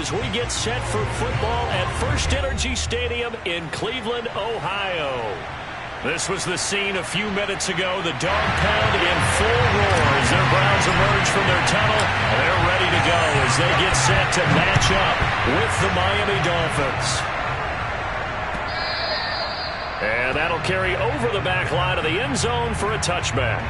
as we get set for football at First Energy Stadium in Cleveland, Ohio. This was the scene a few minutes ago. The dog pound in full roar as their Browns emerge from their tunnel. They're ready to go as they get set to match up with the Miami Dolphins. And that'll carry over the back line of the end zone for a touchback.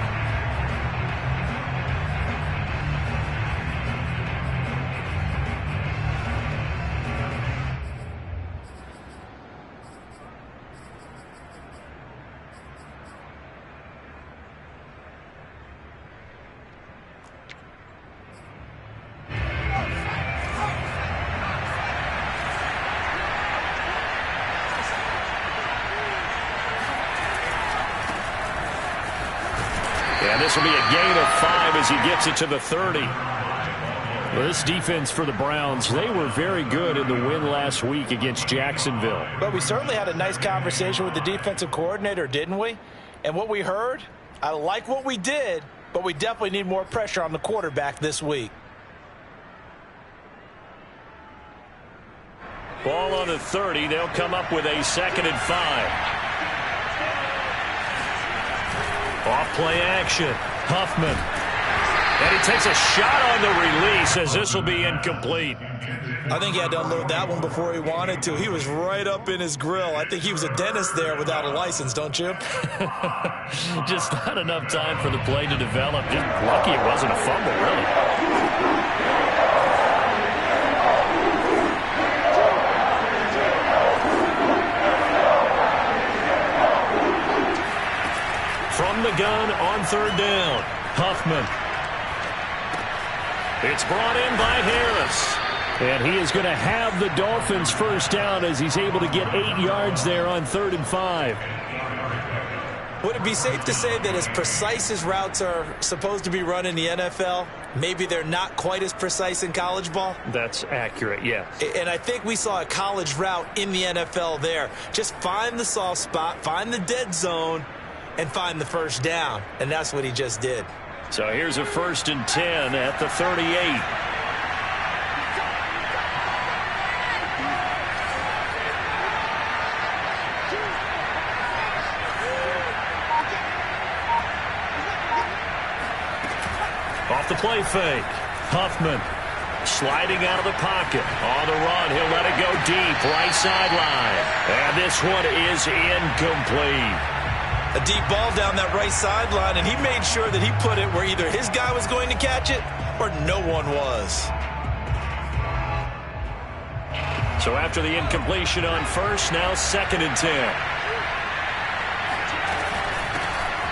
And this will be a gain of 5 as he gets it to the 30. Well, this defense for the Browns, they were very good in the win last week against Jacksonville. But we certainly had a nice conversation with the defensive coordinator, didn't we? And what we heard, I like what we did, but we definitely need more pressure on the quarterback this week. Ball on the 30. They'll come up with a 2nd and 5. Off play action. Huffman. And he takes a shot on the release as this will be incomplete. I think he had to unload that one before he wanted to. He was right up in his grill. I think he was a dentist there without a license, don't you? Just not enough time for the play to develop. Just lucky it wasn't a fumble, really. From the gun on 3rd down. Huffman. It's brought in by Harris. And he is going to have the Dolphins first down as he's able to get 8 yards there on 3rd and 5. Would it be safe to say that as precise as routes are supposed to be run in the NFL, maybe they're not quite as precise in college ball? That's accurate, yeah. And I think we saw a college route in the NFL there. Just find the soft spot, find the dead zone, and find the first down. And that's what he just did. So here's a 1st and 10 at the 38. Off the play fake. Huffman sliding out of the pocket. On the run, he'll let it go deep. Right sideline. And this one is incomplete. A deep ball down that right sideline, and he made sure that he put it where either his guy was going to catch it or no one was. So after the incompletion on 1st, now 2nd and 10.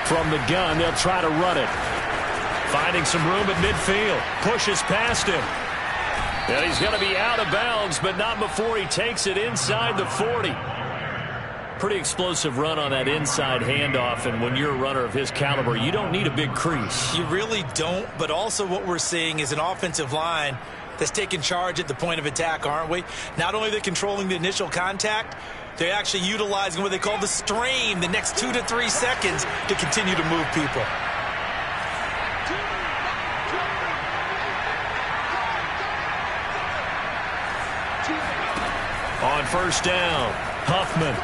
From the gun, they'll try to run it. Finding some room at midfield. Pushes past him. And he's going to be out of bounds, but not before he takes it inside the 40. Pretty explosive run on that inside handoff, and when you're a runner of his caliber, you don't need a big crease. You really don't, but also what we're seeing is an offensive line that's taking charge at the point of attack, aren't we? Not only are they controlling the initial contact, they're actually utilizing what they call the strain, the next 2 to 3 seconds to continue to move people. On 1st down, Huffman.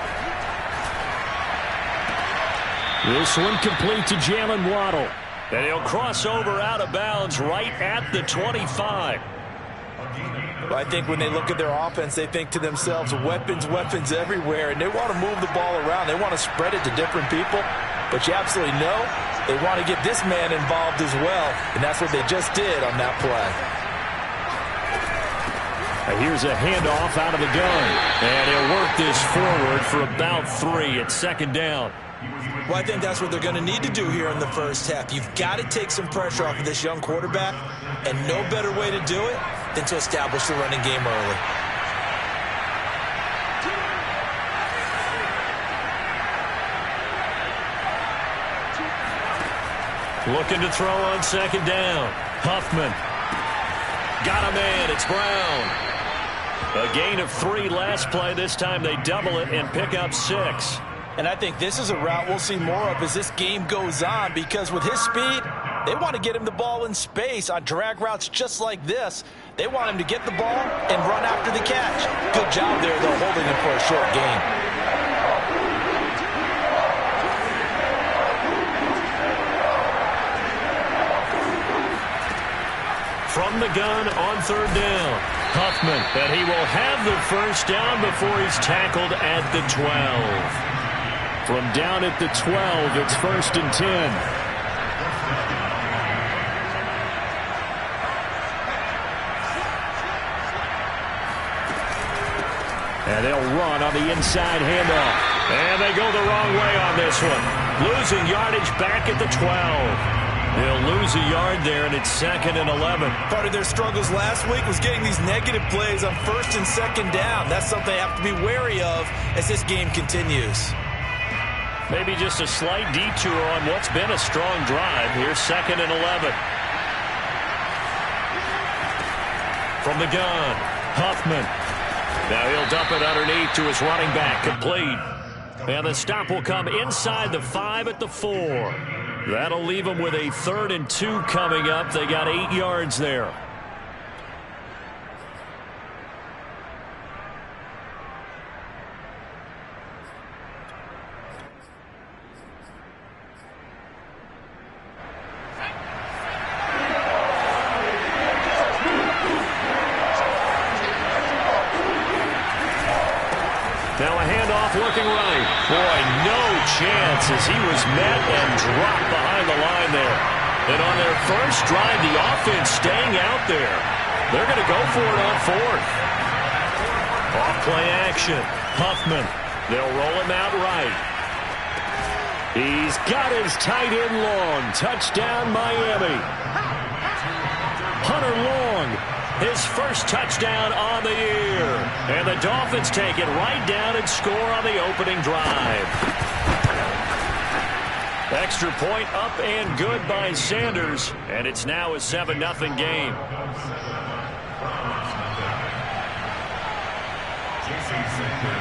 This one complete to Jalen Waddle. And he'll cross over out of bounds right at the 25. I think when they look at their offense, they think to themselves, weapons, weapons everywhere, and they want to move the ball around. They want to spread it to different people. But you absolutely know they want to get this man involved as well, and that's what they just did on that play. Here's a handoff out of the gun. And he'll work this forward for about 3 at 2nd down. Well, I think that's what they're going to need to do here in the first half. You've got to take some pressure off of this young quarterback, and no better way to do it than to establish the running game early. Looking to throw on 2nd down. Huffman. Got a man. It's Brown. A gain of 3 last play. This time they double it and pick up 6. And I think this is a route we'll see more of as this game goes on, because with his speed, They want to get him the ball in space on drag routes just like this. They want him to get the ball and run after the catch. Good job there, though, holding him for a short gain. From the gun on third down, Huffman, and he will have the first down before he's tackled at the 12. From down at the 12, it's 1st and 10. And they'll run on the inside handoff. And they go the wrong way on this one. Losing yardage back at the 12. They'll lose a yard there, and it's 2nd and 11. Part of their struggles last week was getting these negative plays on 1st and 2nd down. That's something they have to be wary of as this game continues. Maybe just a slight detour on what's been a strong drive. Here's 2nd and 11. From the gun, Huffman. Now he'll dump it underneath to his running back, complete. And the stop will come inside the 5 at the 4. That'll leave them with a 3rd and 2 coming up. They got 8 yards there. Now a handoff looking right. Boy, no chance as he was met and dropped behind the line there. And on their first drive, the offense staying out there. They're going to go for it on 4th. Off play action. Huffman. They'll roll him out right. He's got his tight end long. Touchdown, Miami. Hunter Long. His first touchdown on the year. And the Dolphins take it right down and score on the opening drive. Extra point up and good by Sanders. And it's now a 7-0 game.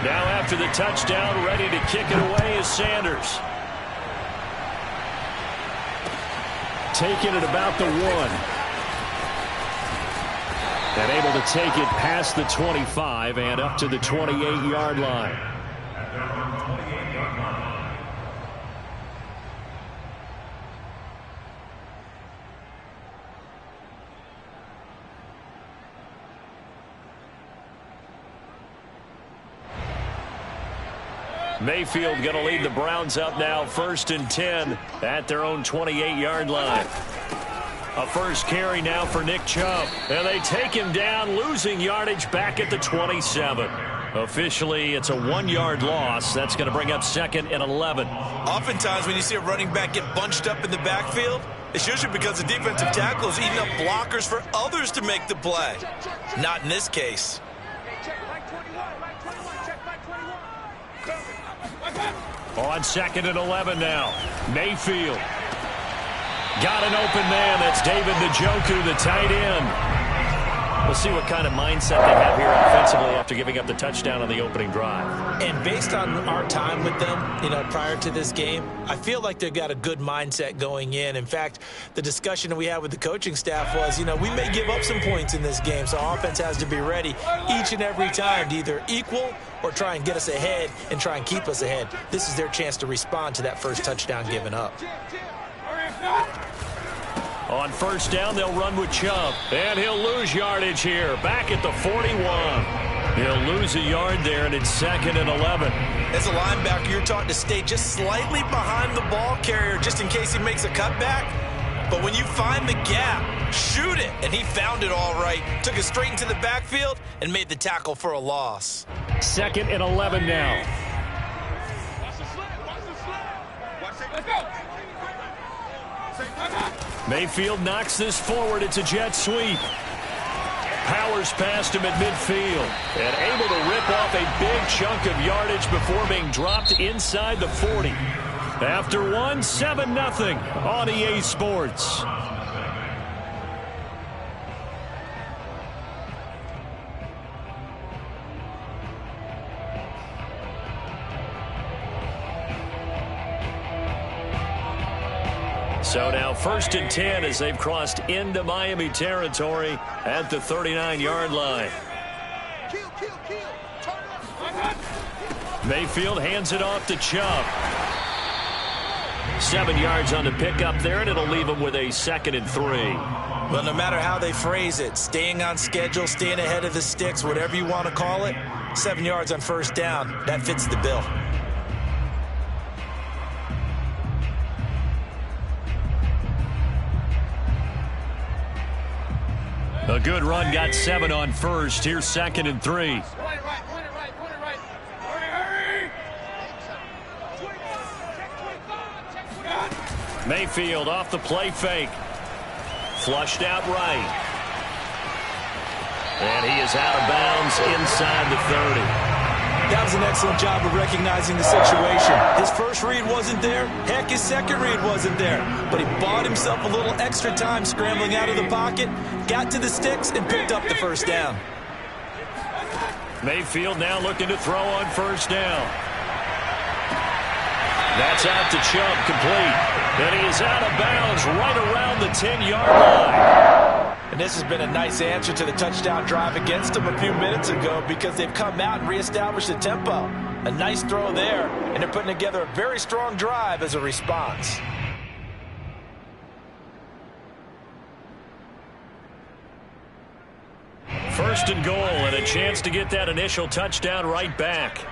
Now after the touchdown, ready to kick it away is Sanders. Taking it about the 1. And able to take it past the 25 and up to the 28-yard line. Mayfield going to lead the Browns up now, 1st and 10 at their own 28-yard line. A first carry now for Nick Chubb. And they take him down, losing yardage back at the 27. Officially, it's a 1-yard loss. That's going to bring up 2nd and 11. Oftentimes, when you see a running back get bunched up in the backfield, it's usually because the defensive tackle is eating up blockers for others to make the play. Not in this case. On 2nd and 11 now. Mayfield. Got an open man. That's David Njoku, the tight end. We'll see what kind of mindset they have here offensively after giving up the touchdown on the opening drive. And based on our time with them, prior to this game, I feel like they've got a good mindset going in. In fact, the discussion that we had with the coaching staff was, we may give up some points in this game, so our offense has to be ready each and every time to either equal or try and get us ahead and try and keep us ahead. This is their chance to respond to that first touchdown given up. On first down, they'll run with Chubb. And he'll lose yardage here. Back at the 41. He'll lose a yard there, and it's 2nd and 11. As a linebacker, you're taught to stay just slightly behind the ball carrier just in case he makes a cutback. But when you find the gap, shoot it. And he found it all right. Took it straight into the backfield and made the tackle for a loss. 2nd and 11 now. Mayfield knocks this forward. It's a jet sweep. Powers past him at midfield and able to rip off a big chunk of yardage before being dropped inside the 40. After 7-0 on EA Sports. So now 1st and 10 as they've crossed into Miami territory at the 39-yard line. Mayfield hands it off to Chubb. 7 yards on the pickup there, and it'll leave him with a 2nd and 3. Well, no matter how they phrase it, staying on schedule, staying ahead of the sticks, whatever you want to call it, 7 yards on 1st down, that fits the bill. A good run got 7 on 1st. Here's 2nd and 3. Mayfield off the play fake. Flushed out right. And he is out of bounds inside the 30. That was an excellent job of recognizing the situation. His first read wasn't there. Heck, his second read wasn't there. But he bought himself a little extra time scrambling out of the pocket, got to the sticks, and picked up the 1st down. Mayfield now looking to throw on 1st down. That's out to Chubb, complete. And he is out of bounds right around the 10-yard line. And this has been a nice answer to the touchdown drive against them a few minutes ago because they've come out and reestablished the tempo. A nice throw there, and they're putting together a very strong drive as a response. First and goal, and a chance to get that initial touchdown right back.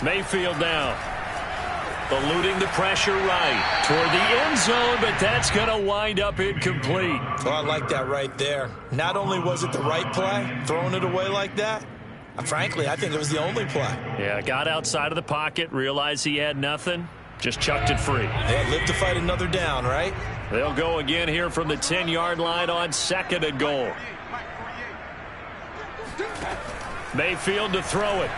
Mayfield now. Eluding the pressure right toward the end zone, but that's going to wind up incomplete. Oh, I like that right there. Not only was it the right play, throwing it away like that, frankly, I think it was the only play. Yeah, got outside of the pocket, realized he had nothing, just chucked it free. They live to fight another down, right? They'll go again here from the 10-yard line on 2nd and goal. Mayfield to throw it.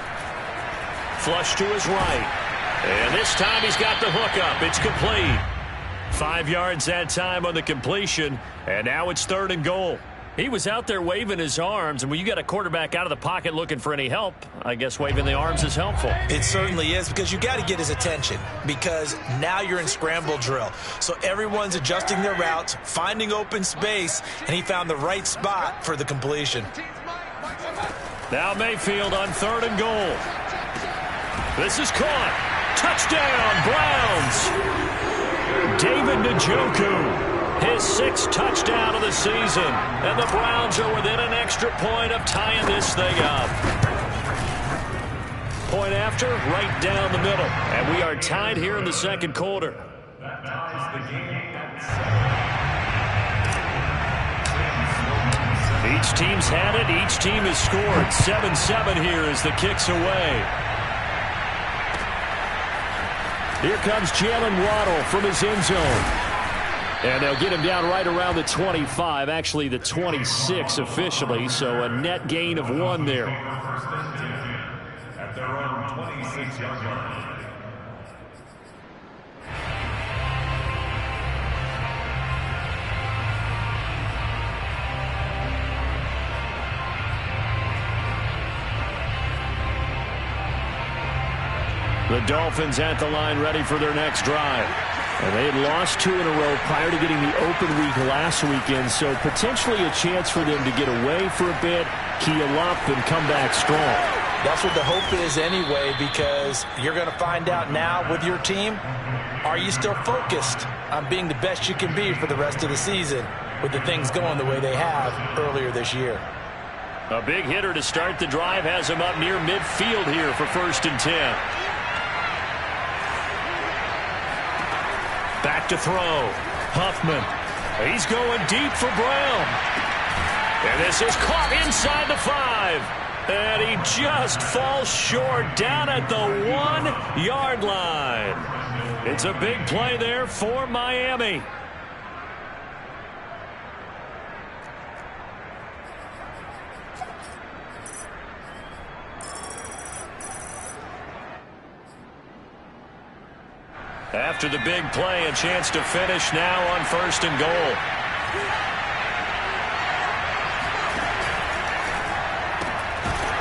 Flush to his right. And this time he's got the hook up. It's complete. 5 yards that time on the completion. And now it's 3rd and goal. He was out there waving his arms. And when you got a quarterback out of the pocket looking for any help, I guess waving the arms is helpful. It certainly is, because you got to get his attention, because now you're in scramble drill. So everyone's adjusting their routes, finding open space, and he found the right spot for the completion. Now Mayfield on 3rd and goal. This is caught. Touchdown, Browns. David Njoku, his 6th touchdown of the season. And the Browns are within an extra point of tying this thing up. Point after, right down the middle. And we are tied here in the 2nd quarter. That ties the game at 7. Each team's had it. Each team has scored. 7-7 here as the kick's away. Here comes Jalen Waddle from his end zone. And they'll get him down right around the 25, actually the 26 officially, so a net gain of 1 there. At their own 26-yard line. The Dolphins at the line ready for their next drive. And they had lost 2 in a row prior to getting the open week last weekend, so potentially a chance for them to get away for a bit, keel up, and come back strong. That's what the hope is anyway, because you're going to find out now with your team, are you still focused on being the best you can be for the rest of the season with the things going the way they have earlier this year? A big hitter to start the drive has him up near midfield here for 1st and 10. Back to throw. Huffman. He's going deep for Brown. And this is caught inside the 5. And he just falls short down at the 1-yard line. It's a big play there for Miami. After the big play, a chance to finish now on 1st and goal.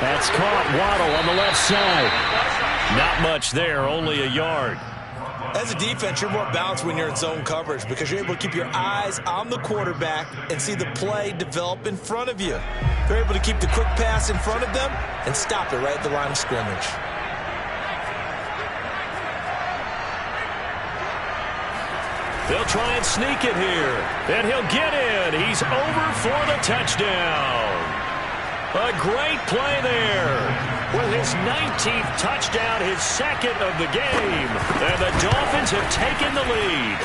That's caught. Waddle on the left side. Not much there, only a yard. As a defense, you're more balanced when you're in zone coverage because you're able to keep your eyes on the quarterback and see the play develop in front of you. You're able to keep the quick pass in front of them and stop it right at the line of scrimmage. They'll try and sneak it here, and he'll get in. He's over for the touchdown. A great play there. With his 19th touchdown, his second of the game. And the Dolphins have taken the lead.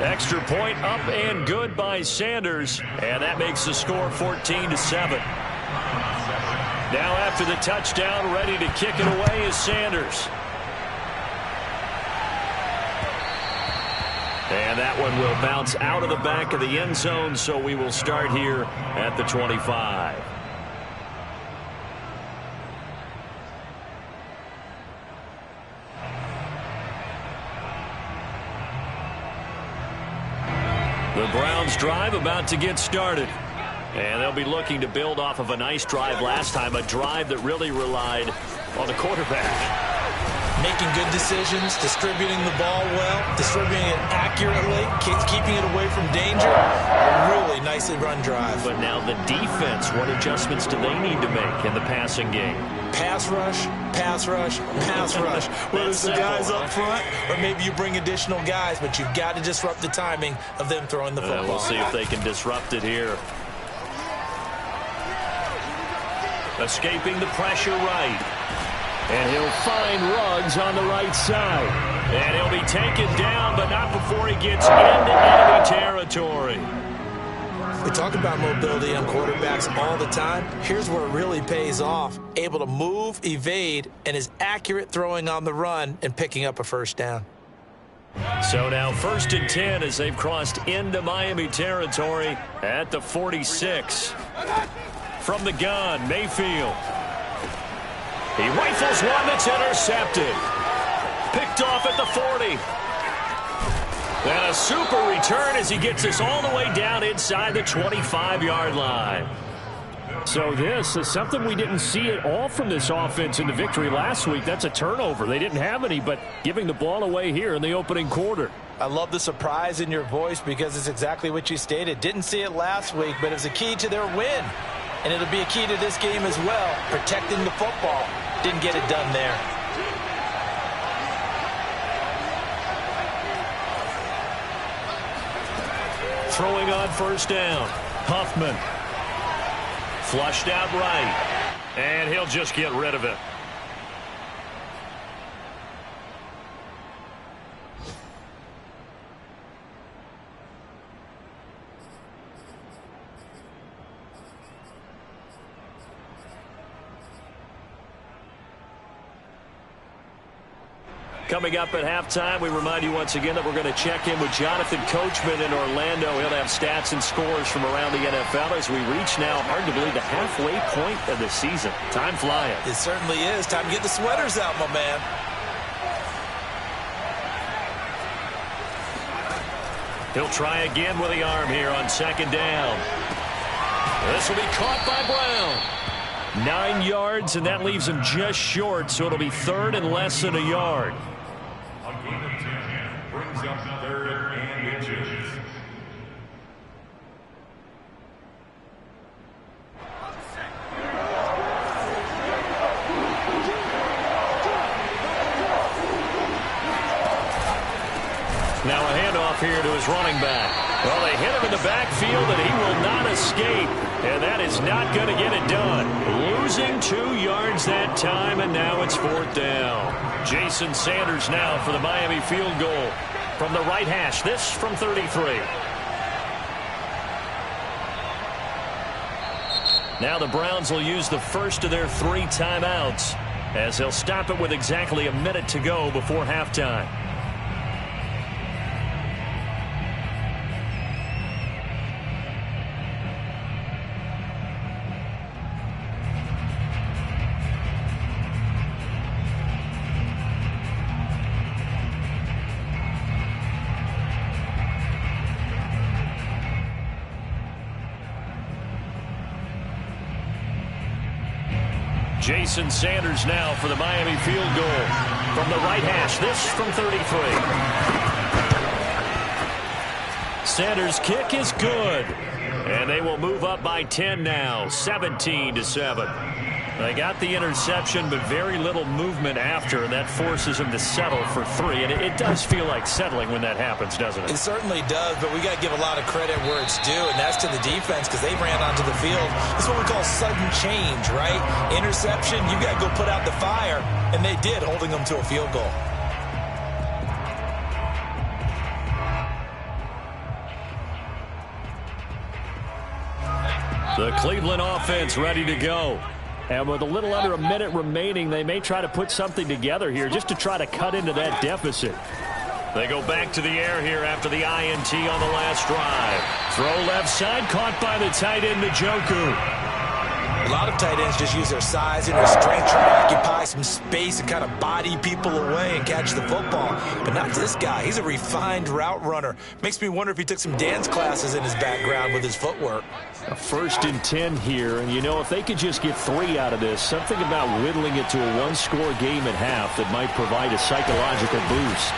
Extra point up and good by Sanders. And that makes the score 14-7. Now after the touchdown, ready to kick it away is Sanders. And that one will bounce out of the back of the end zone, so we will start here at the 25. The Browns drive about to get started. And they'll be looking to build off of a nice drive last time, a drive that really relied on the quarterback. Making good decisions, distributing the ball well, distributing it accurately, keeping it away from danger. A really nicely run drive. But now the defense, what adjustments do they need to make in the passing game? Pass rush, pass rush, pass rush. Whether it's the guys up front or maybe you bring additional guys, but you've got to disrupt the timing of them throwing the football. We'll see if they can disrupt it here. Escaping the pressure right. And he'll find Ruggs on the right side. And he'll be taken down, but not before he gets into enemy territory. We talk about mobility on quarterbacks all the time. Here's where it really pays off. Able to move, evade, and is accurate throwing on the run and picking up a first down. So now 1st and 10 as they've crossed into Miami territory at the 46. From the gun, Mayfield. He rifles one that's intercepted. Picked off at the 40. And a super return as he gets us all the way down inside the 25-yard line. So this is something we didn't see at all from this offense in the victory last week. That's a turnover. They didn't have any, but giving the ball away here in the opening quarter. I love the surprise in your voice because it's exactly what you stated. Didn't see it last week, but it's a key to their win. And it'll be a key to this game as well, protecting the football. Didn't get it done there. Throwing on first down. Huffman. Flushed out right. And he'll just get rid of it. Coming up at halftime, we remind you once again that we're going to check in with Jonathan Coachman in Orlando. He'll have stats and scores from around the NFL as we reach now, hard to believe, the halfway point of the season. Time flying. It certainly is. Time to get the sweaters out, my man. He'll try again with the arm here on 2nd down. This will be caught by Brown. 9 yards, and that leaves him just short, so it'll be 3rd and less than a yard. Brings up 3rd and inches. Now a handoff here to his running back. Well, they hit him in the backfield, and he will not escape. And that is not going to get it done. Losing 2 yards that time, and now it's 4th down. Jason Sanders now for the Miami field goal from the right hash. This from 33. Now the Browns will use the first of their 3 timeouts as they'll stop it with exactly a minute to go before halftime. Jason Sanders now for the Miami field goal from the right hash. This from 33. Sanders' kick is good. And they will move up by 10 now, 17-7. They got the interception, but very little movement after, and that forces them to settle for 3. And it does feel like settling when that happens, doesn't it? It certainly does, but we got to give a lot of credit where it's due, and that's to the defense because they ran onto the field. This is what we call sudden change, right? Interception, you got to go put out the fire, and they did, holding them to a field goal. The Cleveland offense ready to go. And with a little under a minute remaining, they may try to put something together here just to try to cut into that deficit. They go back to the air here after the INT on the last drive. Throw left side, caught by the tight end, Njoku. A lot of tight ends just use their size and their strength, try to occupy some space and kind of body people away and catch the football. But not this guy. He's a refined route runner. Makes me wonder if he took some dance classes in his background with his footwork. A 1st and 10 here, and you know, if they could just get 3 out of this, something about whittling it to a 1-score game at half that might provide a psychological boost.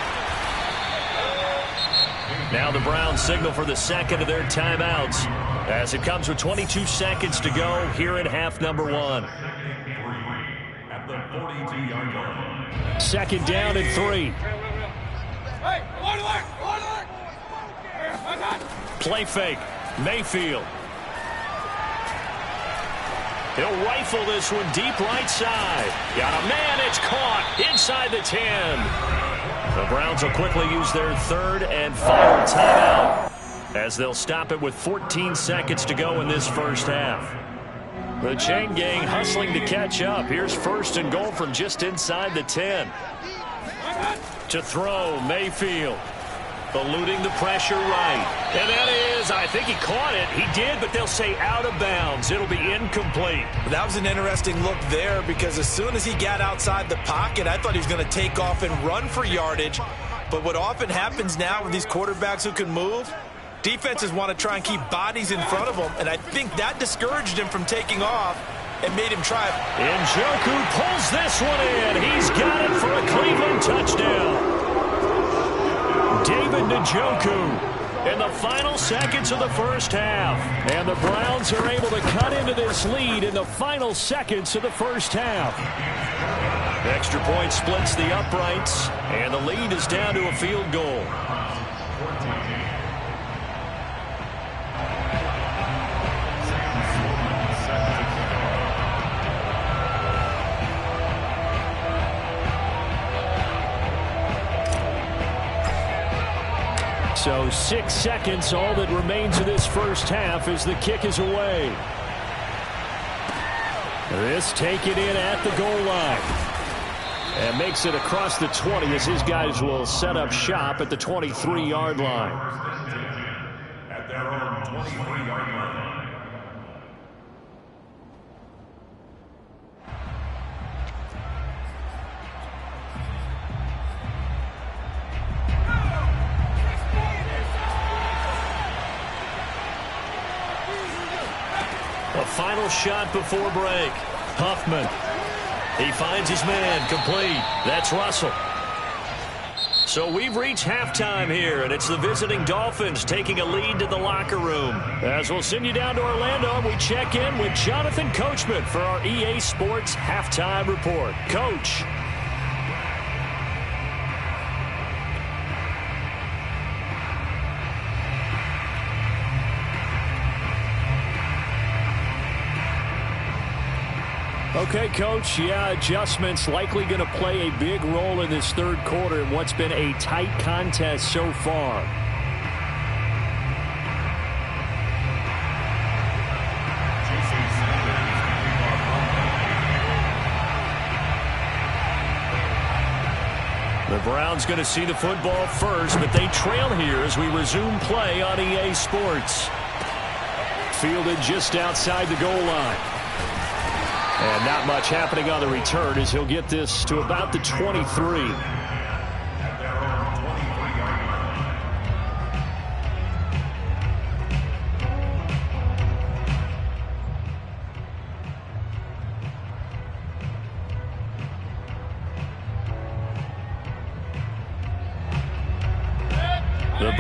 Now the Browns signal for the second of their timeouts as it comes with 22 seconds to go here in half number 1. At the 42-yard line. 2nd down and 3. Play fake. Mayfield. He'll rifle this one deep right side. Got a man. It's caught inside the 10. The Browns will quickly use their 3rd and final timeout as they'll stop it with 14 seconds to go in this first half. The chain gang hustling to catch up. Here's 1st and goal from just inside the 10. To throw, Mayfield. Eluding the pressure right. And that is, I think he caught it. He did, but they'll say out of bounds. It'll be incomplete. That was an interesting look there because as soon as he got outside the pocket, I thought he was going to take off and run for yardage. But what often happens now with these quarterbacks who can move, defenses want to try and keep bodies in front of them, and I think that discouraged him from taking off and made him try. Njoku pulls this one in. He's got it for a Cleveland touchdown. David Njoku in the final seconds of the first half. And the Browns are able to cut into this lead in the final seconds of the first half. Extra point splits the uprights, and the lead is down to a field goal. So 6 seconds, all that remains of this first half as the kick is away. This taken in at the goal line. And makes it across the 20 as his guys will set up shop at the 23-yard line. At their own 23-yard line. A final shot before break. Huffman. He finds his man complete. That's Russell. So we've reached halftime here, and it's the visiting Dolphins taking a lead to the locker room. As we'll send you down to Orlando, we check in with Jonathan Coachman for our EA Sports Halftime Report. Coach. Okay, Coach, adjustments likely going to play a big role in this third quarter in what's been a tight contest so far. The Browns going to see the football first, but they trail here as we resume play on EA Sports. Fielded just outside the goal line. And not much happening on the return as he'll get this to about the 23.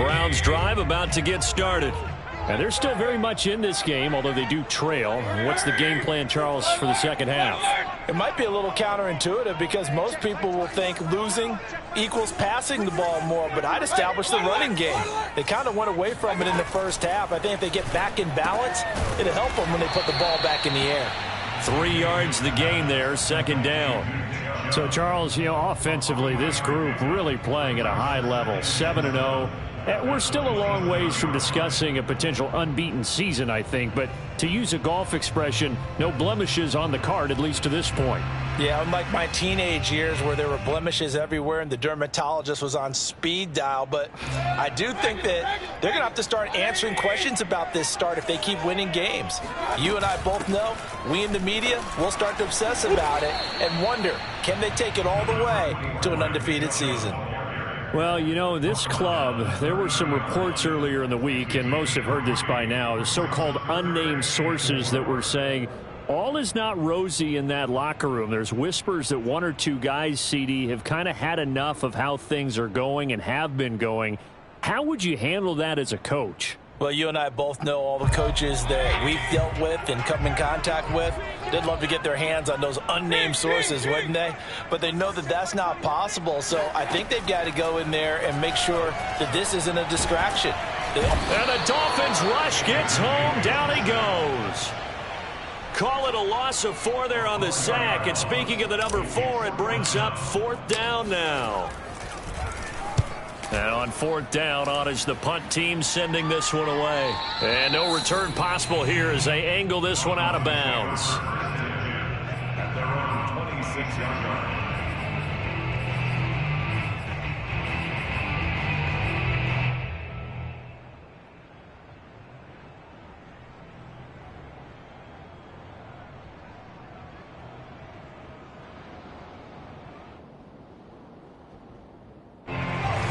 Browns drive about to get started. And they're still very much in this game, although they do trail. What's the game plan, Charles, for the second half? It might be a little counterintuitive because most people will think losing equals passing the ball more, but I'd establish the running game. They kind of went away from it in the first half. I think if they get back in balance, it'll help them when they put the ball back in the air. 3 yards the gain there, second down. So, Charles, offensively, this group really playing at a high level, 7-0. We're still a long ways from discussing a potential unbeaten season, I think. But to use a golf expression, no blemishes on the card, at least to this point. Yeah, unlike my teenage years where there were blemishes everywhere and the dermatologist was on speed dial. But I do think that they're going to have to start answering questions about this start if they keep winning games. You and I both know, we in the media, will start to obsess about it and wonder, can they take it all the way to an undefeated season? Well, this club, there were some reports earlier in the week, and most have heard this by now, the so-called unnamed sources that were saying all is not rosy in that locker room. There's whispers that 1 or 2 guys, CD, have kind of had enough of how things are going and have been going. How would you handle that as a coach? Well, you and I both know all the coaches that we've dealt with and come in contact with. They'd love to get their hands on those unnamed sources, wouldn't they? But they know that that's not possible. So I think they've got to go in there and make sure that this isn't a distraction. And the Dolphins rush gets home. Down he goes. Call it a loss of 4 there on the sack. And speaking of the number 4, it brings up 4th down now. And on 4th down, on is the punt team sending this one away. And no return possible here as they angle this one out of bounds. At their own 26-yard line.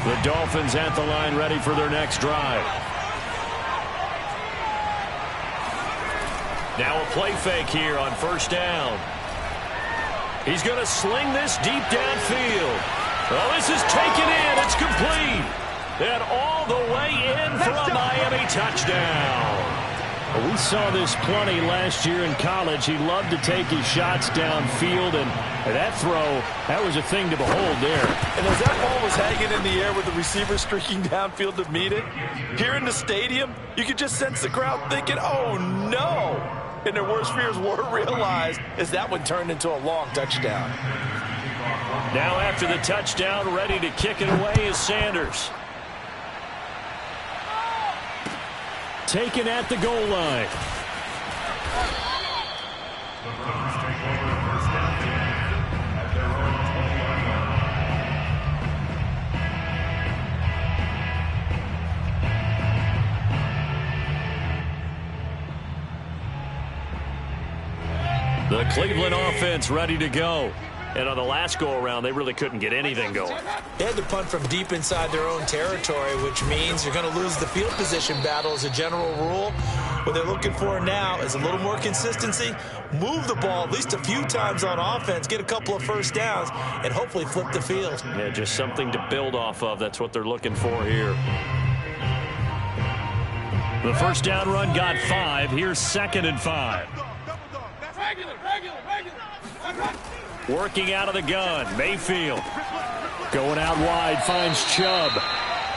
The Dolphins at the line, ready for their next drive. Now a play fake here on 1st down. He's going to sling this deep downfield. Oh, this is taken in. It's complete. And all the way in for a Miami touchdown. Well, we saw this plenty last year in college. He loved to take his shots downfield, and that throw, that was a thing to behold there. And as that ball was hanging in the air with the receiver streaking downfield to meet it, here in the stadium, you could just sense the crowd thinking, oh, no. And their worst fears were realized as that one turned into a long touchdown. Now after the touchdown, ready to kick it away is Sanders. Taken at the goal line. The Browns take over first down at their own 20-yard line. The Cleveland offense ready to go. And on the last go-around, they really couldn't get anything going. They had to punt from deep inside their own territory, which means you're going to lose the field position battle as a general rule. What they're looking for now is a little more consistency, move the ball at least a few times on offense, get a couple of first downs, and hopefully flip the field. Yeah, just something to build off of. That's what they're looking for here. The first down run got 5. Here's 2nd and 5. Working out of the gun, Mayfield. Going out wide, finds Chubb.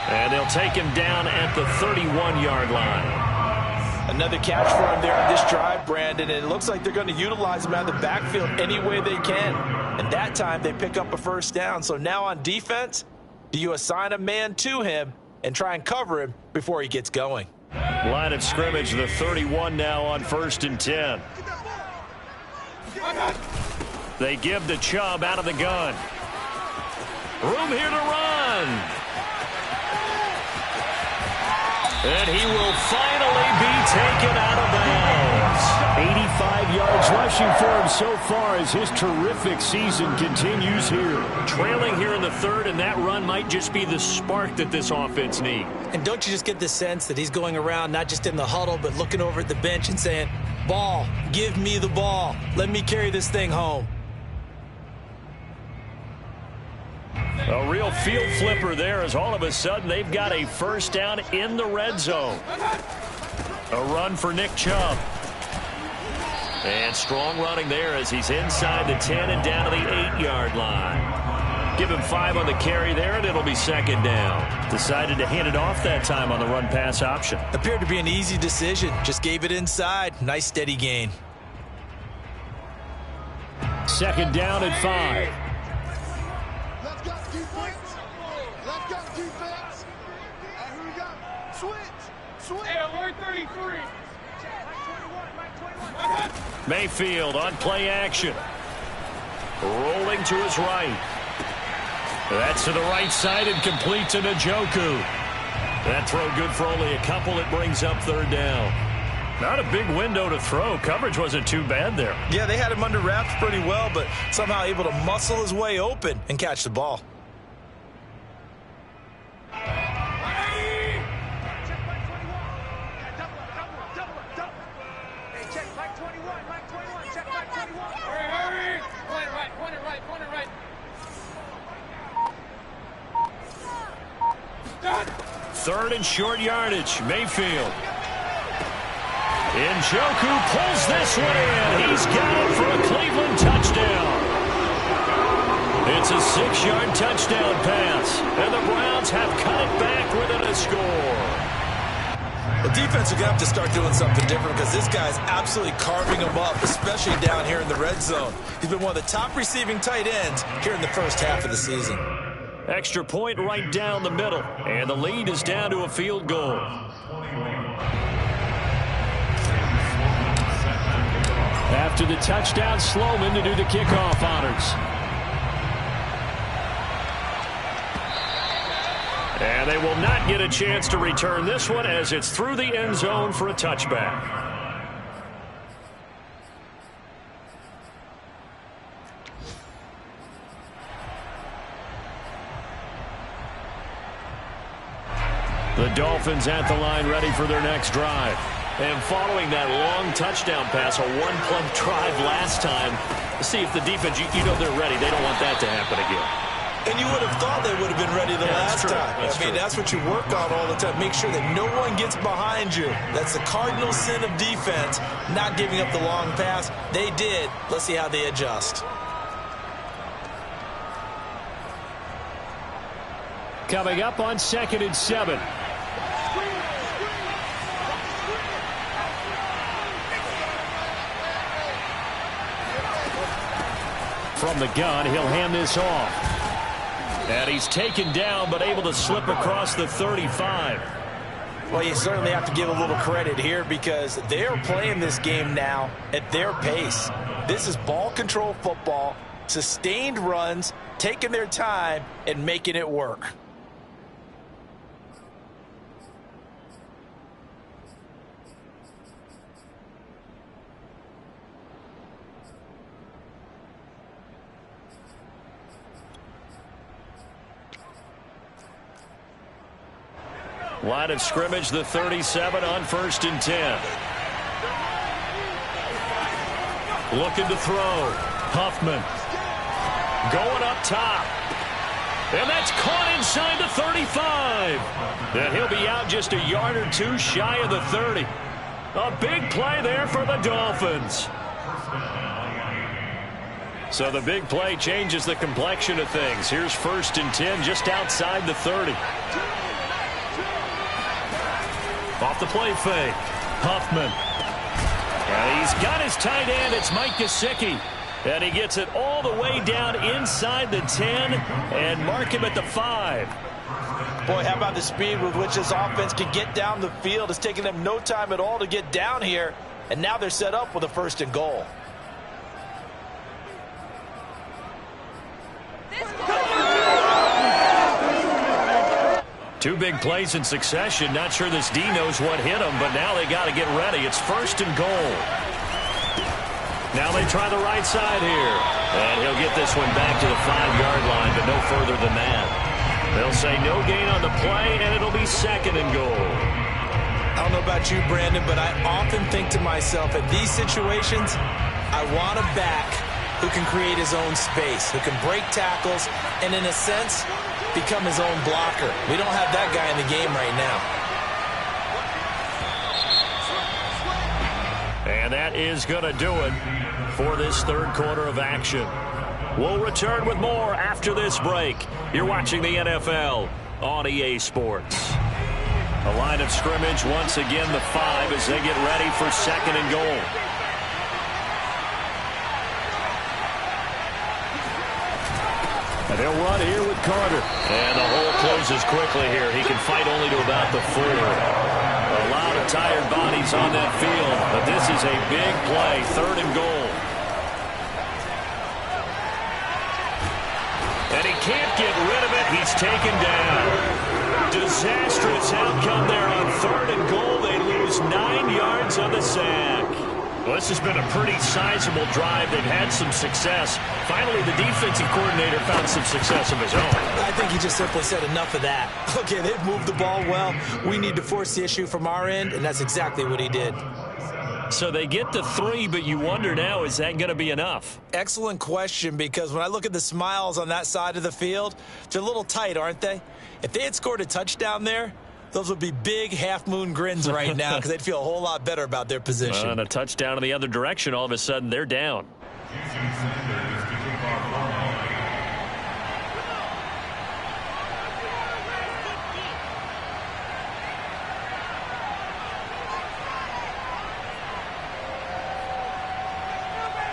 And they'll take him down at the 31-yard line. Another catch for him there on this drive, Brandon. And it looks like they're going to utilize him out of the backfield any way they can. And that time they pick up a first down. So now on defense, do you assign a man to him and try and cover him before he gets going? Line of scrimmage, the 31 now on 1st and 10. They give to Chubb out of the gun. Room here to run. And he will finally be taken out of bounds. 85 yards rushing for him so far as his terrific season continues here. Trailing here in the 3rd, and that run might just be the spark that this offense needs. And don't you just get the sense that he's going around not just in the huddle, but looking over at the bench and saying, ball, give me the ball. Let me carry this thing home. A real field flipper there as all of a sudden they've got a first down in the red zone. A run for Nick Chubb. And strong running there as he's inside the 10 and down to the 8-yard line. Give him 5 on the carry there, and it'll be second down. Decided to hand it off that time on the run-pass option. Appeared to be an easy decision. Just gave it inside. Nice steady gain. Second down at 5. Let's go defense. Let's go defense. And here we go. Switch. Hey, alert 33. Mayfield on play action. Rolling to his right. That's to the right side and complete to Njoku. That throw good for only a couple. It brings up third down. Not a big window to throw. Coverage wasn't too bad there. Yeah, they had him under wraps pretty well, but somehow able to muscle his way open and catch the ball. Third and short yardage. Mayfield. Njoku pulls this one in. He's got it for a Cleveland touchdown. It's a 6-yard touchdown pass. And the Browns have cut it back within a score. The defense are going to have to start doing something different because this guy's absolutely carving them up, especially down here in the red zone. He's been one of the top receiving tight ends here in the first half of the season. Extra point right down the middle. And the lead is down to a field goal. After the touchdown, Sloman to do the kickoff honors. And they will not get a chance to return this one as it's through the end zone for a touchback. The Dolphins at the line ready for their next drive. And following that long touchdown pass, a one-play drive last time, see if the defense, you know they're ready. They don't want that to happen again. And you would have thought they would have been ready the last time. That's what you work on all the time. Make sure that no one gets behind you. That's the cardinal sin of defense, not giving up the long pass. They did. Let's see how they adjust. Coming up on 2nd and 7. From the gun, he'll hand this off. And he's taken down, but able to slip across the 35. Well, you certainly have to give a little credit here because they're playing this game now at their pace. This is ball control football, sustained runs, taking their time, and making it work. Line of scrimmage, the 37 on 1st and 10. Looking to throw. Huffman. Going up top. And that's caught inside the 35. And he'll be out just a yard or two shy of the 30. A big play there for the Dolphins. So the big play changes the complexion of things. Here's 1st and 10 just outside the 30. Off the play fake. Huffman. And he's got his tight end. It's Mike Gesicki. And he gets it all the way down inside the 10 and mark him at the 5. Boy, how about the speed with which this offense can get down the field? It's taking them no time at all to get down here. And now they're set up with a 1st and goal. Two big plays in succession. Not sure this D knows what hit him, but now they got to get ready. It's 1st and goal. Now they try the right side here. And he'll get this one back to the 5-yard line, but no further than that. They'll say no gain on the play, and it'll be 2nd and goal. I don't know about you, Brandon, but I often think to myself, at these situations, I want a back who can create his own space, who can break tackles, and in a sense, become his own blocker. We don't have that guy in the game right now. And that is going to do it for this third quarter of action. We'll return with more after this break. You're watching the NFL on EA Sports. A line of scrimmage, once again, the 5 as they get ready for second and goal. And they'll run here with Carter. And the hole closes quickly here. He can fight only to about the 4. A lot of tired bodies on that field, but this is a big play, third and goal. And he can't get rid of it. He's taken down. Disastrous outcome there on third and goal. They lose 9 yards on the sack. Well, this has been a pretty sizable drive. They've had some success. Finally, the defensive coordinator found some success of his own. I think he just simply said enough of that. Okay, they've moved the ball well. We need to force the issue from our end, and that's exactly what he did. So they get the 3, but you wonder now, is that going to be enough? Excellent question, because when I look at the smiles on that side of the field, they're a little tight, aren't they? If they had scored a touchdown there, those would be big half-moon grins right now because they'd feel a whole lot better about their position. And a touchdown in the other direction, all of a sudden they're down.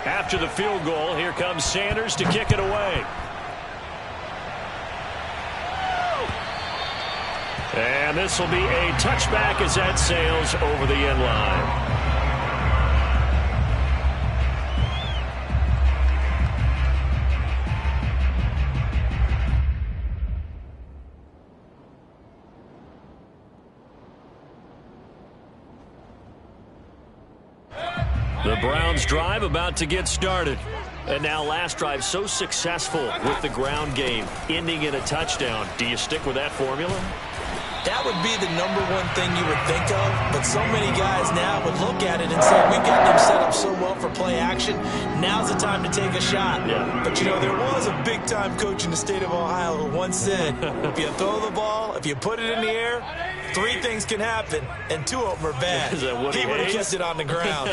After the field goal, here comes Sanders to kick it away. And this will be a touchback as that sails over the end line. The Browns drive about to get started. And now last drive so successful with the ground game, ending in a touchdown. Do you stick with that formula? That would be the number one thing you would think of, but so many guys now would look at it and say, we've got them set up so well for play action, now's the time to take a shot. Yeah. But, you know, there was a big-time coach in the state of Ohio who once said, if you throw the ball, if you put it in the air, 3 things can happen, and 2 of them are bad. Is that Woody He would have Hayes? kept it on the ground.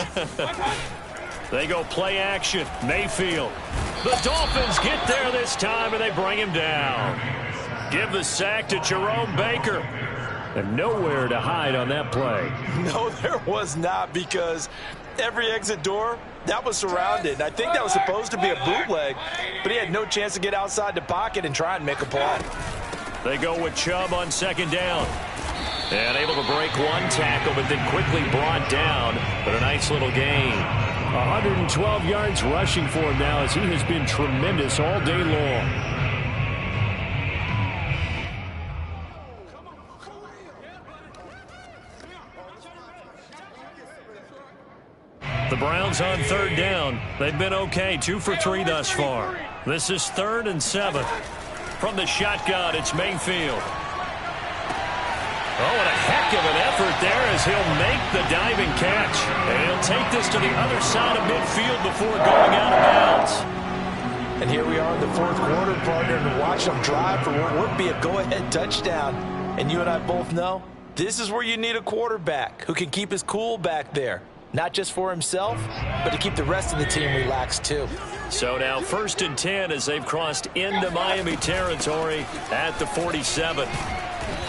They go play action. Mayfield. The Dolphins get there this time, and they bring him down. Give the sack to Jerome Baker. And nowhere to hide on that play. No, there was not, because every exit door, that was surrounded. I think that was supposed to be a bootleg, but he had no chance to get outside the pocket and try and make a play. They go with Chubb on second down. And able to break one tackle, but then quickly brought down. But a nice little gain. 112 yards rushing for him now, as he has been tremendous all day long. The Browns on third down. They've been okay, 2 for 3 thus far. This is 3rd and 7. From the shotgun, it's Mayfield. Oh, and a heck of an effort there as he'll make the diving catch. And he'll take this to the other side of midfield before going out of bounds. And here we are in the 4th quarter, partner, and watch them drive for what would be a go-ahead touchdown. And you and I both know this is where you need a quarterback who can keep his cool back there. Not just for himself, but to keep the rest of the team relaxed too. So now 1st and 10 as they've crossed into Miami territory at the 47.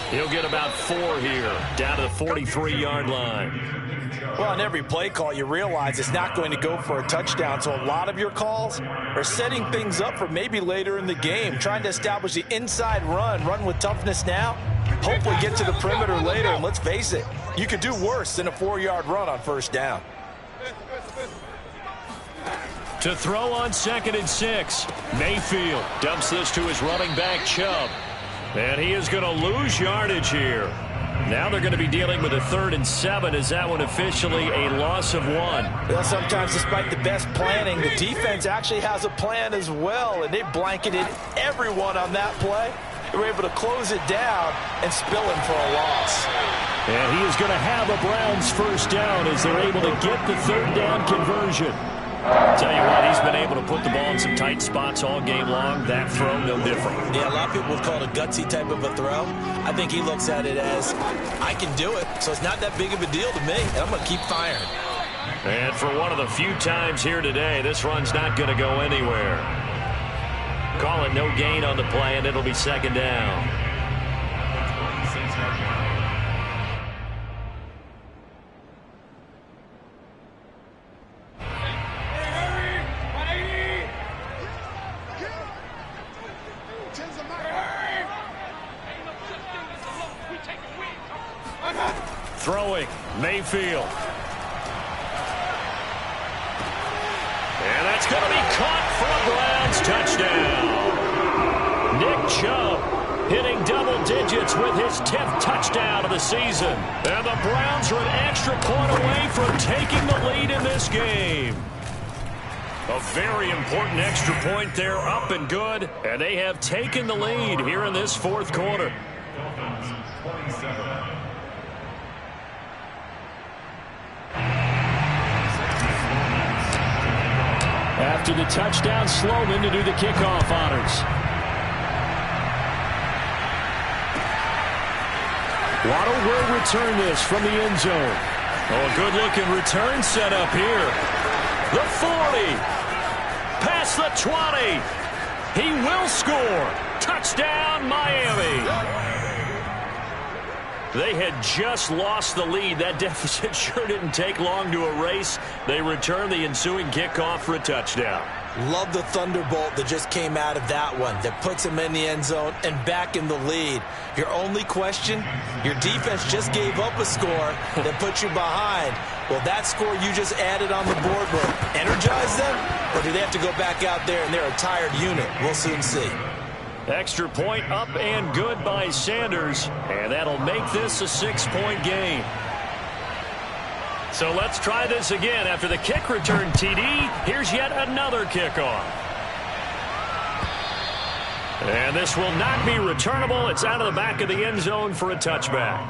He'll get about 4 here, down to the 43-yard line. Well, on every play call, you realize it's not going to go for a touchdown, so a lot of your calls are setting things up for maybe later in the game, trying to establish the inside run with toughness now, hopefully get to the perimeter later, and let's face it, you could do worse than a 4-yard run on 1st down. To throw on 2nd and 6, Mayfield dumps this to his running back, Chubb. And he is going to lose yardage here. Now they're going to be dealing with a 3rd and 7. Is that one officially a loss of 1? Well, sometimes despite the best planning, the defense actually has a plan as well, and they blanketed everyone on that play. They were able to close it down and spill him for a loss. And he is going to have a Browns 1st down as they're able to get the 3rd down conversion. Tell you what, he's been able to put the ball in some tight spots all game long. That throw, no different. Yeah, a lot of people would call it a gutsy type of a throw. I think he looks at it as, I can do it, so it's not that big of a deal to me, and I'm going to keep firing. And for one of the few times here today, this run's not going to go anywhere. Call it no gain on the play, and it'll be second down. Throwing, Mayfield. And that's going to be caught for a Browns touchdown. Nick Chubb hitting double digits with his 10th touchdown of the season. And the Browns are an extra point away from taking the lead in this game. A very important extra point there, up and good. And they have taken the lead here in this fourth quarter. After the touchdown, Sloman to do the kickoff honors. Waddle will return this from the end zone. Oh, a good-looking return set up here. The 40. Past the 20. He will score. Touchdown, Miami. They had just lost the lead. That deficit sure didn't take long to erase. They return the ensuing kickoff for a touchdown. Love the thunderbolt that just came out of that one, that puts him in the end zone and back in the lead. Your only question, your defense just gave up a score that put you behind. Well, that score you just added on the board will energize them, or do they have to go back out there and they're a tired unit? We'll soon see. Extra point up and good by Sanders, and that'll make this a 6-point game. So let's try this again. After the kick return TD, here's yet another kickoff. And this will not be returnable. It's out of the back of the end zone for a touchback.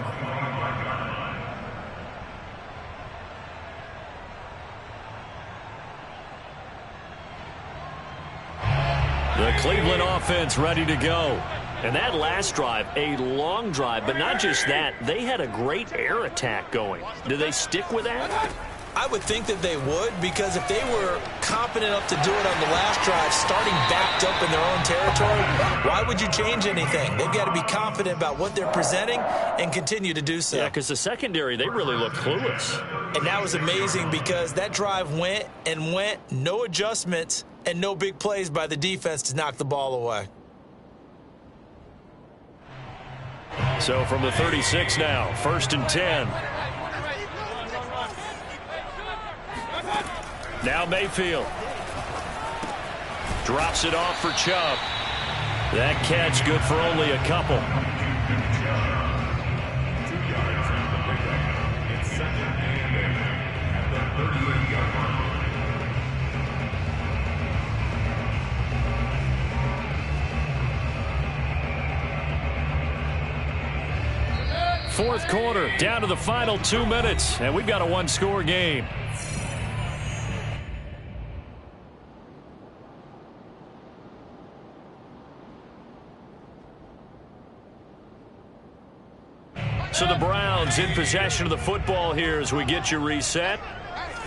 The Cleveland offense ready to go. And that last drive, a long drive, but not just that, they had a great air attack going. Do they stick with that? I would think that they would, because if they were confident enough to do it on the last drive, starting backed up in their own territory, why would you change anything? They've got to be confident about what they're presenting and continue to do so. Yeah, because the secondary, they really look clueless. And that was amazing because that drive went and went, no adjustments, and no big plays by the defense to knock the ball away. So from the 36 now, 1st and 10. Now Mayfield. Drops it off for Chubb. That catch good for only a couple. It's second and 8 at the 38-yard line. Fourth quarter, down to the final 2 minutes, and we've got a one-score game. So the Browns in possession of the football here as we get you reset.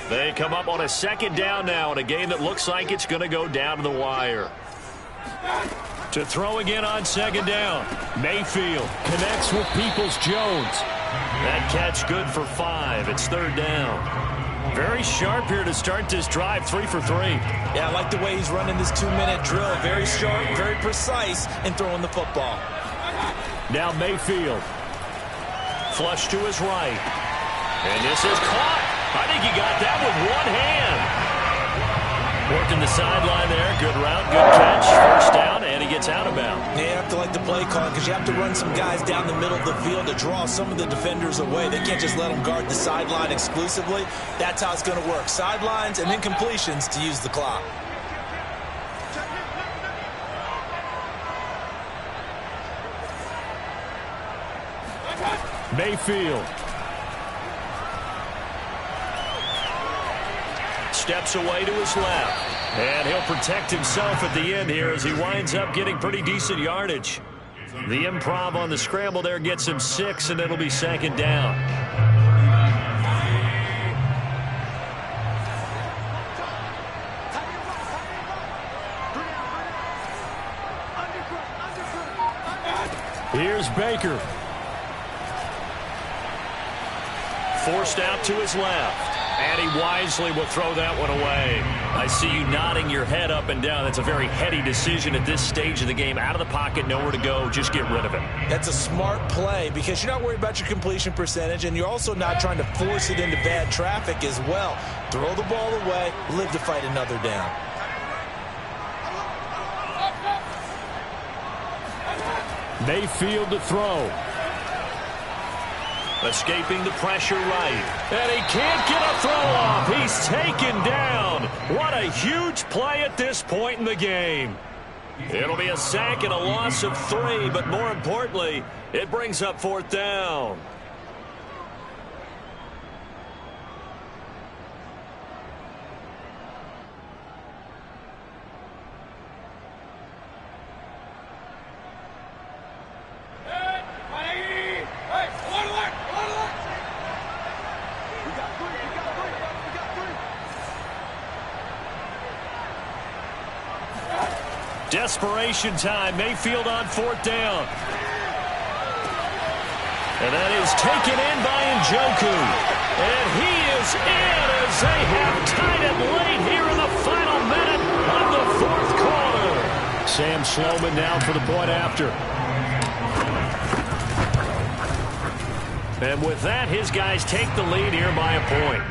They come up on a second down now in a game that looks like it's going to go down to the wire. To throw again on second down. Mayfield connects with Peoples-Jones. That catch good for 5. It's third down. Very sharp here to start this drive, 3 for 3. Yeah, I like the way he's running this 2-minute drill. Very sharp, very precise in throwing the football. Now Mayfield. Flush to his right. And this is caught. I think he got that with one hand. Working the sideline there. Good route, good catch. First down, and he gets out of bounds. Yeah, you have to like the play call because you have to run some guys down the middle of the field to draw some of the defenders away. They can't just let them guard the sideline exclusively. That's how it's going to work. Sidelines and then completions to use the clock. steps away to his left. And he'll protect himself at the end here as he winds up getting pretty decent yardage. The improv on the scramble there gets him 6, and it'll be second down. Here's Baker. Forced out to his left. And he wisely will throw that one away. I see you nodding your head up and down. That's a very heady decision at this stage of the game. Out of the pocket, nowhere to go. Just get rid of it. That's a smart play because you're not worried about your completion percentage, and you're also not trying to force it into bad traffic as well. Throw the ball away, live to fight another down. Mayfield to throw. Escaping the pressure right. And he can't get a throw off. He's taken down. What a huge play at this point in the game. It'll be a sack and a loss of 3, but more importantly, it brings up 4th down. Desperation time. Mayfield on 4th down. And that is taken in by Njoku. And he is in as they have tied it late here in the final minute of the 4th quarter. Sam Sloman now for the point after. And with that, his guys take the lead here by a point.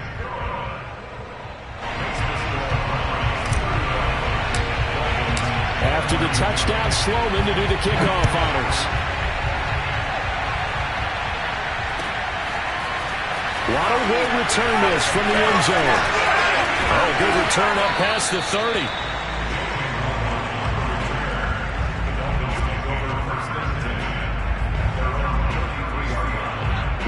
After the touchdown, Sloman to do the kickoff honors. Waddle will return this from the end zone. Oh, good return up past the 30.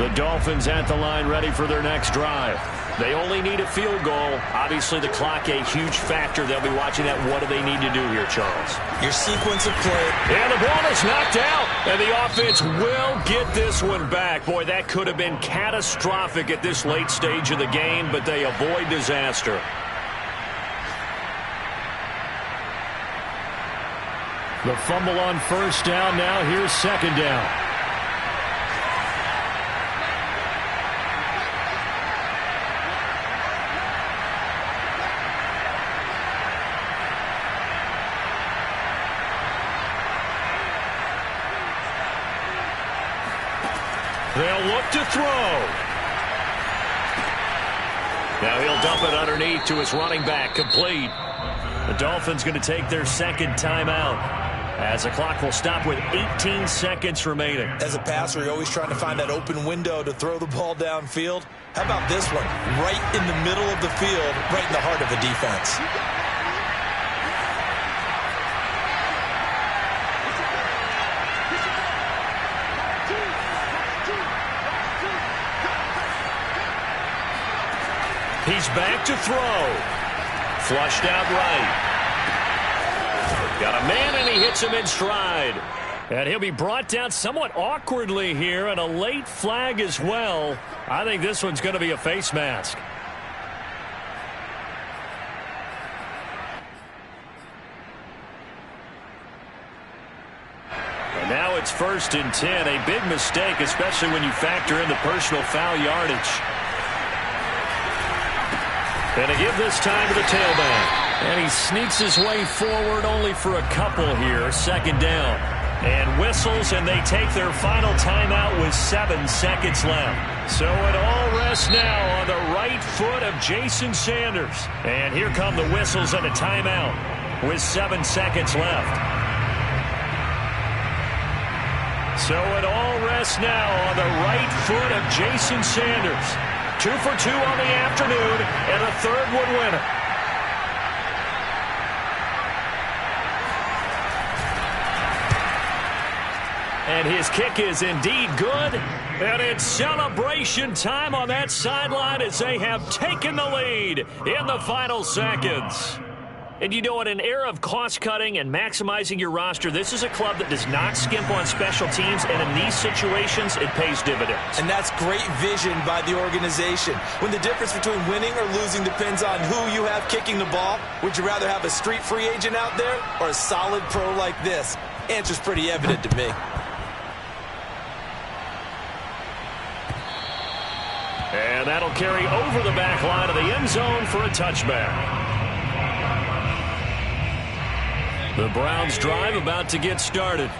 The Dolphins at the line ready for their next drive. They only need a field goal. Obviously, the clock a huge factor. They'll be watching that. What do they need to do here, Charles? Your sequence of play. And the ball is knocked out. And the offense will get this one back. Boy, that could have been catastrophic at this late stage of the game, but they avoid disaster. The fumble on 1st down. Now here's 2nd down. They'll look to throw. Now he'll dump it underneath to his running back, complete. The Dolphins going to take their 2nd timeout as the clock will stop with 18 seconds remaining. As a passer, you're always trying to find that open window to throw the ball downfield. How about this one? Right in the middle of the field, right in the heart of the defense. He's back to throw. Flushed out right. Got a man, and he hits him in stride. And he'll be brought down somewhat awkwardly here, and a late flag as well. I think this one's going to be a face mask. And now it's 1st and 10. A big mistake, especially when you factor in the personal foul yardage. And to give this time to the tailback. And he sneaks his way forward only for a couple here. 2nd down. And whistles, and they take their final timeout with 7 seconds left. So it all rests now on the right foot of Jason Sanders. And here come the whistles and a timeout with 7 seconds left. So it all rests now on the right foot of Jason Sanders. 2 for 2 on the afternoon, and a 3rd would win it. And his kick is indeed good. And it's celebration time on that sideline as they have taken the lead in the final seconds. And you know, in an era of cost-cutting and maximizing your roster, this is a club that does not skimp on special teams, and in these situations, it pays dividends. And that's great vision by the organization. When the difference between winning or losing depends on who you have kicking the ball, would you rather have a street free agent out there or a solid pro like this? Answer's pretty evident to me. And that'll carry over the back line of the end zone for a touchback. The Browns drive about to get started.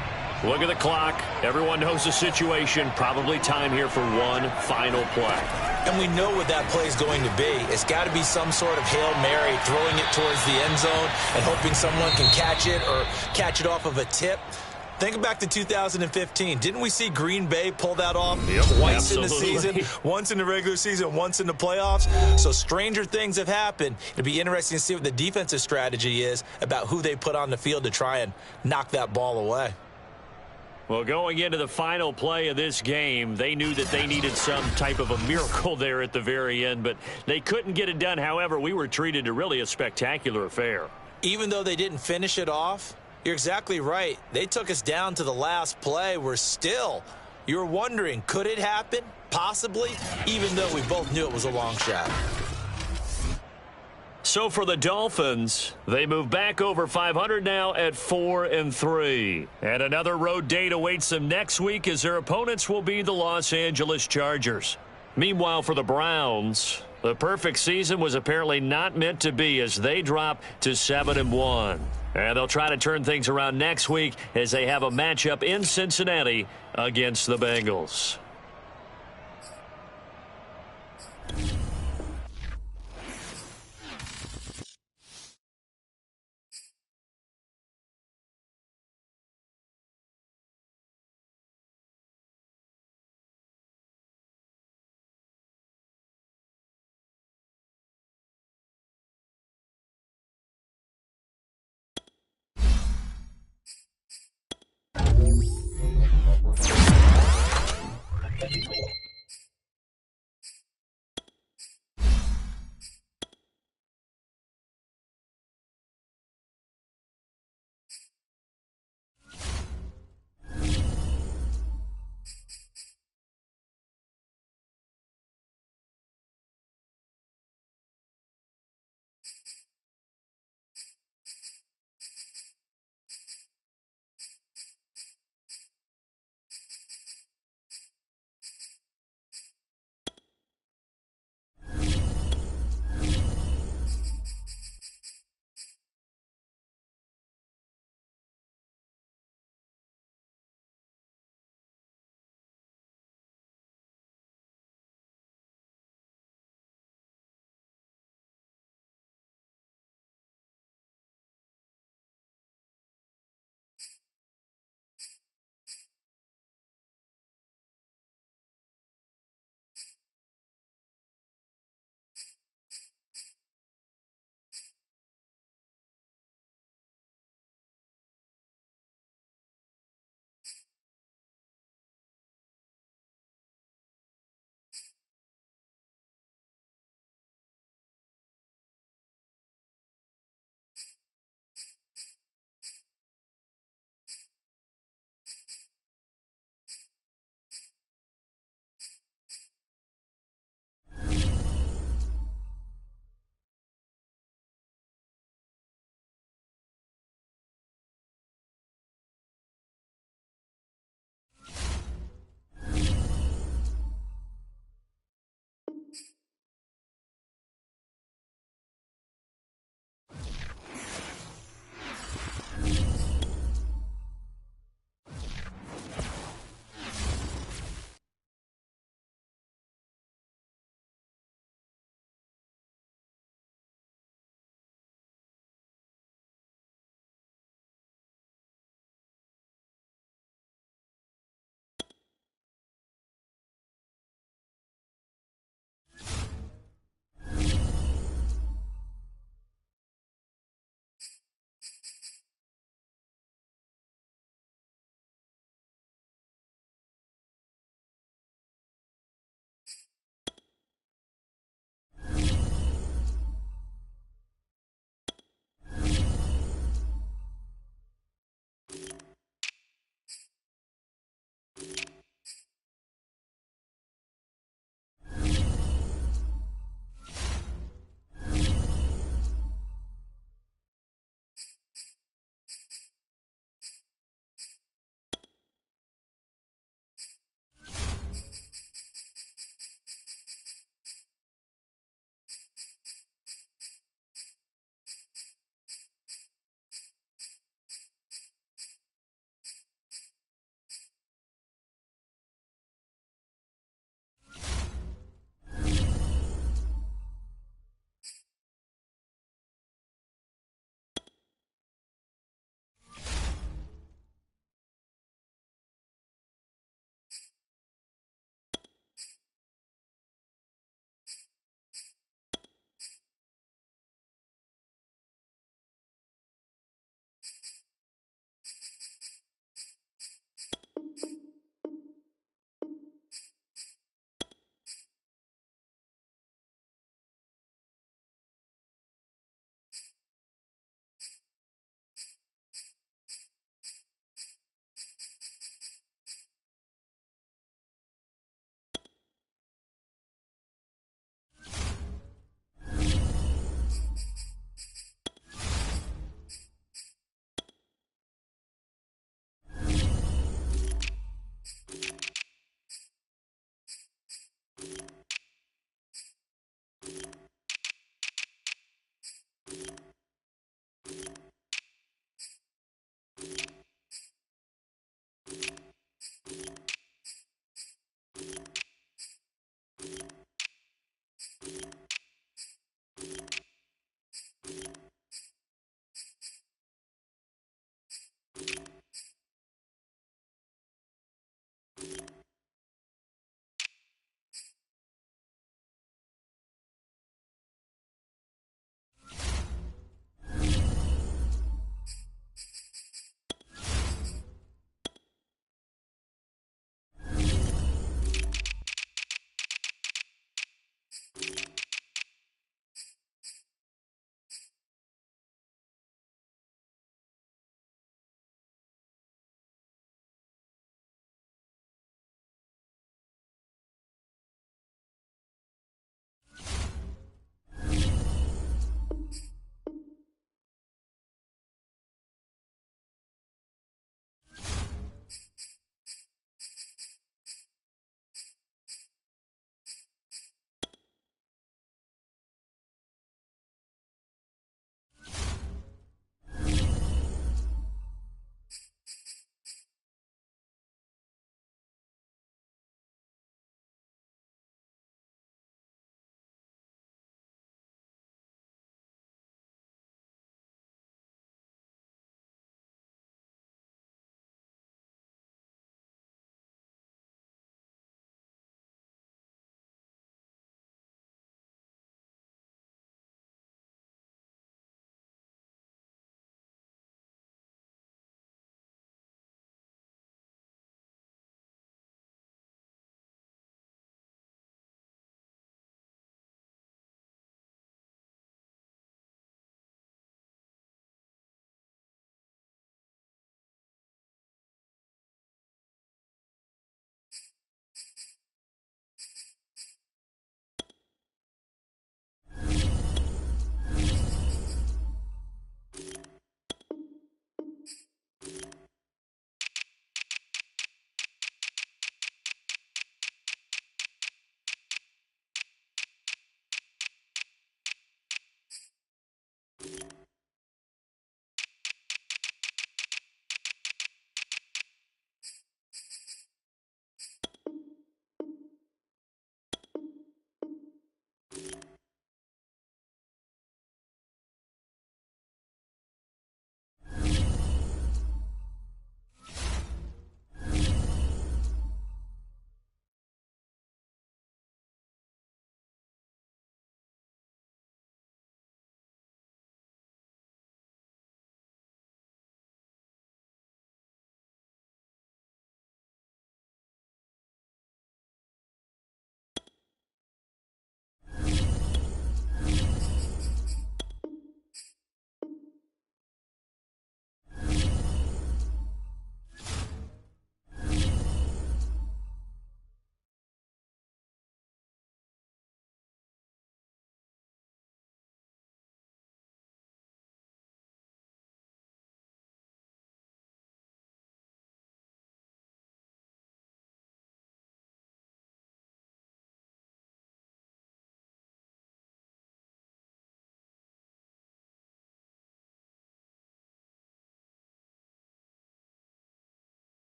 Look at the clock. Everyone knows the situation. Probably time here for one final play. And we know what that play is going to be. It's got to be some sort of Hail Mary, throwing it towards the end zone and hoping someone can catch it or catch it off of a tip. Think back to 2015. Didn't we see Green Bay pull that off twice in the season? Once in the regular season, once in the playoffs. So stranger things have happened. It'll be interesting to see what the defensive strategy is about who they put on the field to try and knock that ball away. Well, going into the final play of this game, they knew that they needed some type of a miracle there at the very end, but they couldn't get it done. However, we were treated to really a spectacular affair. Even though they didn't finish it off, you're exactly right. They took us down to the last play. We're still, you were wondering, could it happen? Possibly, even though we both knew it was a long shot. So for the Dolphins, they move back over 500 now at 4-3. And another road date awaits them next week as their opponents will be the Los Angeles Chargers. Meanwhile, for the Browns, the perfect season was apparently not meant to be as they drop to 7-1. And they'll try to turn things around next week as they have a matchup in Cincinnati against the Bengals.